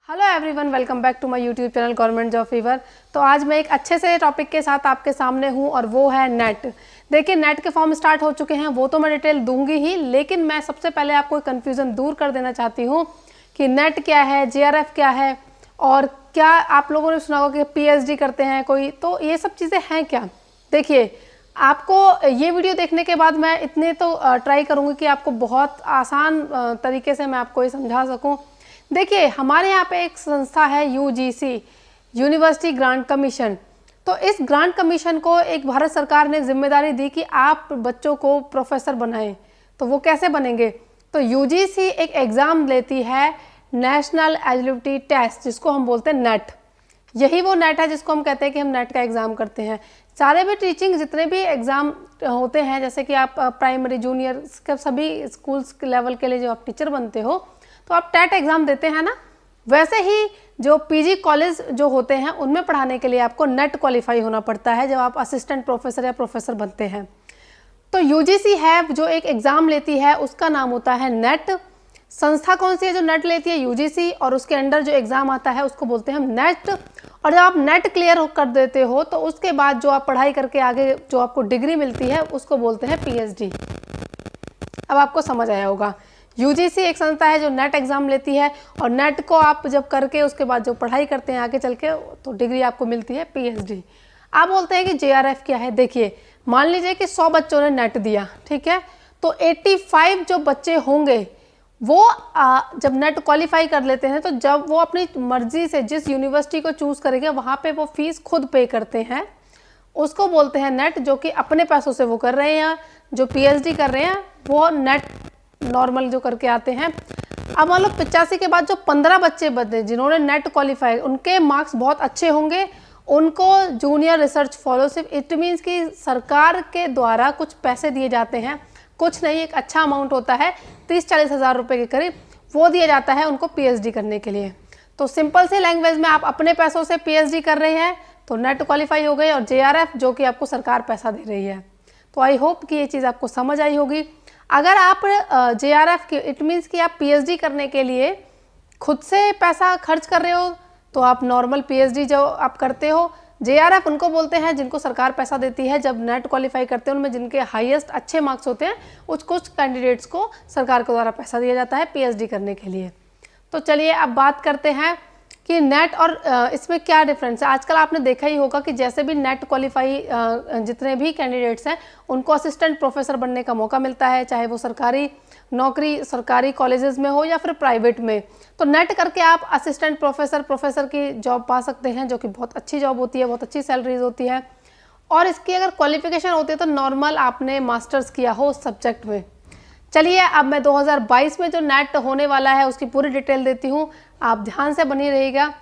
Hello everyone, welcome back to my YouTube channel government job fever. तो आज मैं एक अच्छे से टॉपिक के साथ आपके सामने हूं और वो है नेट। देखिए, नेट के फॉर्म स्टार्ट हो चुके हैं, वो तो मैं डिटेल दूंगी ही, लेकिन मैं सबसे पहले आपको कन्फ्यूज़न दूर कर देना चाहती हूं कि नेट क्या है, जेआरएफ क्या है, और क्या आप लोगों ने सुना होगा कि पीएचडी करते हैं कोई, तो ये सब चीज़ें हैं क्या। देखिए, आपको ये वीडियो देखने के बाद मैं इतने तो ट्राई करूँगी कि आपको बहुत आसान तरीके से मैं आपको ये समझा सकूँ। देखिए, हमारे यहाँ पे एक संस्था है यूजीसी, यूनिवर्सिटी ग्रांट कमीशन। तो इस ग्रांट कमीशन को एक भारत सरकार ने जिम्मेदारी दी कि आप बच्चों को प्रोफेसर बनाएं। तो वो कैसे बनेंगे? तो यूजीसी एक एग्ज़ाम लेती है, नेशनल एलिजिबिलिटी टेस्ट, जिसको हम बोलते हैं नेट। यही वो नेट है जिसको हम कहते हैं कि हम नेट का एग्ज़ाम करते हैं। सारे भी टीचिंग जितने भी एग्ज़ाम होते हैं, जैसे कि आप प्राइमरी जूनियर के सभी स्कूल्स लेवल के लिए जो आप टीचर बनते हो तो आप टेट एग्ज़ाम देते हैं ना, वैसे ही जो पीजी कॉलेज जो होते हैं उनमें पढ़ाने के लिए आपको नेट क्वालिफाई होना पड़ता है जब आप असिस्टेंट प्रोफेसर या प्रोफेसर बनते हैं। तो यूजीसी है जो एक एग्ज़ाम लेती है, उसका नाम होता है नेट। संस्था कौन सी है जो नेट लेती है? यूजीसी। और उसके अंडर जो एग्ज़ाम आता है उसको बोलते हैं हम नेट। और जब आप नेट क्लियर कर देते हो तो उसके बाद जो आप पढ़ाई करके आगे जो आपको डिग्री मिलती है उसको बोलते हैं पीएचडी। अब आपको समझ आया होगा, यूजीसी एक संस्था है जो नेट एग्ज़ाम लेती है, और नेट को आप जब करके उसके बाद जो पढ़ाई करते हैं आगे चल के तो डिग्री आपको मिलती है पीएचडी। आप बोलते हैं कि जेआरएफ क्या है? देखिए, मान लीजिए कि 100 बच्चों ने नेट दिया, ठीक है, तो 85 जो बच्चे होंगे वो जब नेट क्वालिफाई कर लेते हैं तो जब वो अपनी मर्जी से जिस यूनिवर्सिटी को चूज़ करेंगे वहाँ पे वो फीस खुद पे करते हैं, उसको बोलते हैं नेट, जो कि अपने पैसों से वो कर रहे हैं। जो पीएचडी कर रहे हैं वो नेट नॉर्मल जो करके आते हैं। अब मान लो 85 के बाद जो 15 बच्चे बचे जिन्होंने नेट क्वालिफाई, उनके मार्क्स बहुत अच्छे होंगे, उनको junior research fellowship, it means कि सरकार के द्वारा कुछ पैसे दिए जाते हैं, कुछ नहीं, एक अच्छा अमाउंट होता है 30-40 हज़ार रुपये के करीब, वो दिया जाता है उनको पीएचडी करने के लिए। तो सिंपल सी लैंग्वेज में आप अपने पैसों से पीएचडी कर रहे हैं तो नेट क्वालिफाई हो गए, और जेआरएफ जो कि आपको सरकार पैसा दे रही है। तो आई होप कि ये चीज़ आपको समझ आई होगी। अगर आप जेआरएफ के, इट मीन्स कि आप पीएचडी करने के लिए खुद से पैसा खर्च कर रहे हो तो आप नॉर्मल पीएचडी जो आप करते हो। जेआरएफ उनको बोलते हैं जिनको सरकार पैसा देती है जब नेट क्वालिफाई करते हैं, उनमें जिनके हाईएस्ट अच्छे मार्क्स होते हैं कुछ कैंडिडेट्स को सरकार के द्वारा पैसा दिया जाता है पीएचडी करने के लिए। तो चलिए अब बात करते हैं कि नेट और इसमें क्या डिफरेंस है। आजकल आपने देखा ही होगा कि जैसे भी नेट क्वालिफाई जितने भी कैंडिडेट्स हैं उनको असिस्टेंट प्रोफेसर बनने का मौका मिलता है, चाहे वो सरकारी नौकरी सरकारी कॉलेजेस में हो या फिर प्राइवेट में। तो नेट करके आप असिस्टेंट प्रोफेसर की जॉब पा सकते हैं, जो कि बहुत अच्छी जॉब होती है, बहुत अच्छी सैलरीज होती है। और इसकी अगर क्वालिफिकेशन होती है तो नॉर्मल आपने मास्टर्स किया हो उस सब्जेक्ट में। चलिए अब मैं 2022 में जो नेट होने वाला है उसकी पूरी डिटेल देती हूँ, आप ध्यान से बनी रहिएगा।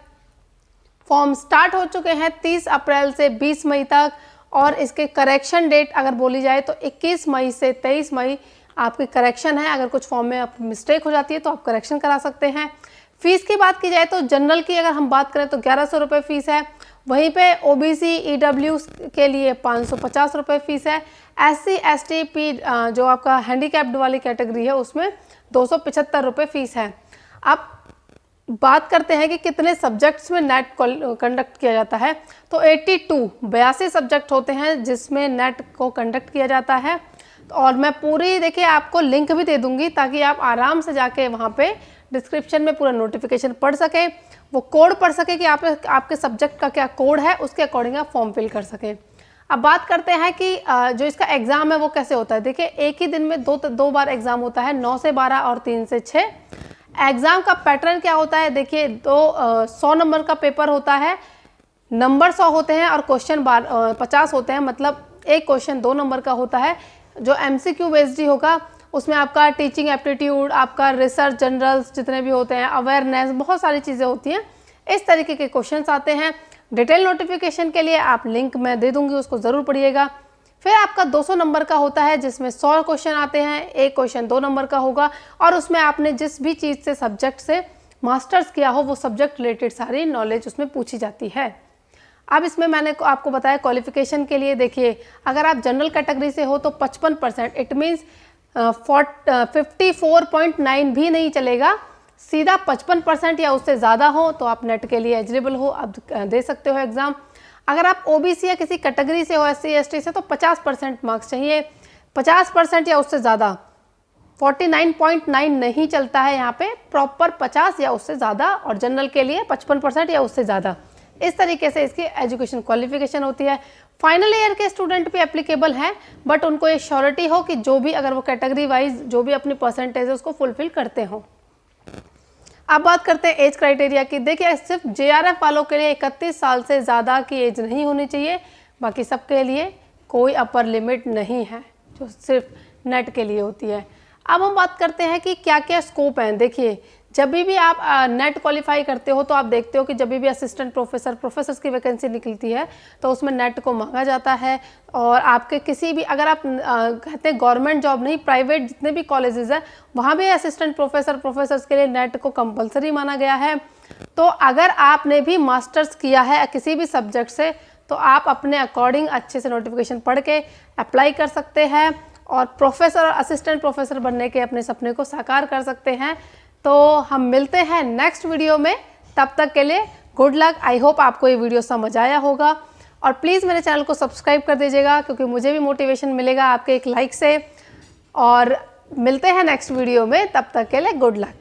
फॉर्म स्टार्ट हो चुके हैं 30 अप्रैल से 20 मई तक, और इसके करेक्शन डेट अगर बोली जाए तो 21 मई से 23 मई आपकी करेक्शन है। अगर कुछ फॉर्म में आप मिस्टेक हो जाती है तो आप करेक्शन करा सकते हैं। फीस की बात की जाए तो जनरल की अगर हम बात करें तो 1100 रुपये फ़ीस है, वहीं पे ओबीसी ईडब्ल्यू के लिए 550 रुपये फ़ीस है। एससी एसटी पी जो आपका हैंडीकैप्ड वाली कैटेगरी है उसमें 275 रुपये फ़ीस है। अब बात करते हैं कि कितने सब्जेक्ट्स में नेट कंडक्ट किया जाता है, तो 82 सब्जेक्ट होते हैं जिसमें नेट को कंडक्ट किया जाता है। और मैं पूरी, देखिए, आपको लिंक भी दे दूंगी ताकि आप आराम से जाके वहाँ पे डिस्क्रिप्शन में पूरा नोटिफिकेशन पढ़ सकें, वो कोड पढ़ सकें कि आपके सब्जेक्ट का क्या कोड है, उसके अकॉर्डिंग आप फॉर्म फिल कर सकें। अब बात करते हैं कि जो इसका एग्ज़ाम है वो कैसे होता है। देखिए, एक ही दिन में दो बार एग्ज़ाम होता है, 9 से 12 और 3 से 6। एग्ज़ाम का पैटर्न क्या होता है? देखिए, 100 नंबर का पेपर होता है, नंबर 100 होते हैं और क्वेश्चन 50 होते हैं, मतलब एक क्वेश्चन 2 नंबर का होता है। जो एमसीक्यू बेस्ड ही होगा, उसमें आपका टीचिंग एप्टीट्यूड, आपका रिसर्च जनरल्स जितने भी होते हैं, अवेयरनेस, बहुत सारी चीज़ें होती हैं, इस तरीके के क्वेश्चंस आते हैं। डिटेल नोटिफिकेशन के लिए आप लिंक मैं दे दूंगी, उसको ज़रूर पढ़िएगा। फिर आपका 200 नंबर का होता है जिसमें 100 क्वेश्चन आते हैं, एक क्वेश्चन 2 नंबर का होगा, और उसमें आपने जिस भी चीज़ से सब्जेक्ट से मास्टर्स किया हो वो सब्जेक्ट रिलेटेड सारी नॉलेज उसमें पूछी जाती है। अब इसमें मैंने आपको बताया क्वालिफिकेशन के लिए, देखिए, अगर आप जनरल कैटेगरी से हो तो 55%, इट मीन्स 54.9 भी नहीं चलेगा, सीधा 55% या उससे ज़्यादा हो तो आप नेट के लिए एलिजिबल हो, आप दे सकते हो एग्ज़ाम। अगर आप ओबीसी या किसी कैटेगरी से हो, एससी एसटी से, तो 50% मार्क्स चाहिए। 50% या उससे ज़्यादा, 49.9 नहीं चलता है यहाँ पे, प्रॉपर 50 या उससे ज़्यादा, और जनरल के लिए 55% या उससे ज़्यादा। इस तरीके से इसकी एजुकेशन क्वालिफिकेशन होती है। फाइनल ईयर के स्टूडेंट भी एप्लीकेबल हैं, बट उनको ये श्योरिटी हो कि जो भी, अगर वो कैटेगरी वाइज जो भी अपनी परसेंटेज है उसको फुलफिल करते हो। अब बात करते हैं एज क्राइटेरिया की। देखिए, सिर्फ जेआरएफ वालों के लिए 31 साल से ज़्यादा की एज नहीं होनी चाहिए, बाकी सबके लिए कोई अपर लिमिट नहीं है, जो सिर्फ नेट के लिए होती है। अब हम बात करते हैं कि क्या क्या स्कोप हैं। देखिए, जब भी आप नेट क्वालिफाई करते हो तो आप देखते हो कि जब भी असिस्टेंट प्रोफेसर्स की वैकेंसी निकलती है तो उसमें नेट को मांगा जाता है। और आपके किसी भी, अगर आप कहते हैं गवर्नमेंट जॉब नहीं, प्राइवेट जितने भी कॉलेजेस हैं वहाँ भी असिस्टेंट प्रोफेसर्स के लिए नेट को कंपलसरी माना गया है। तो अगर आपने भी मास्टर्स किया है किसी भी सब्जेक्ट से तो आप अपने अकॉर्डिंग अच्छे से नोटिफिकेशन पढ़ के अप्लाई कर सकते हैं और प्रोफेसर और असिस्टेंट प्रोफेसर बनने के अपने सपने को साकार कर सकते हैं। तो हम मिलते हैं नेक्स्ट वीडियो में, तब तक के लिए गुड लक। आई होप आपको ये वीडियो समझ आया होगा, और प्लीज़ मेरे चैनल को सब्सक्राइब कर दीजिएगा, क्योंकि मुझे भी मोटिवेशन मिलेगा आपके एक लाइक से। और मिलते हैं नेक्स्ट वीडियो में, तब तक के लिए गुड लक।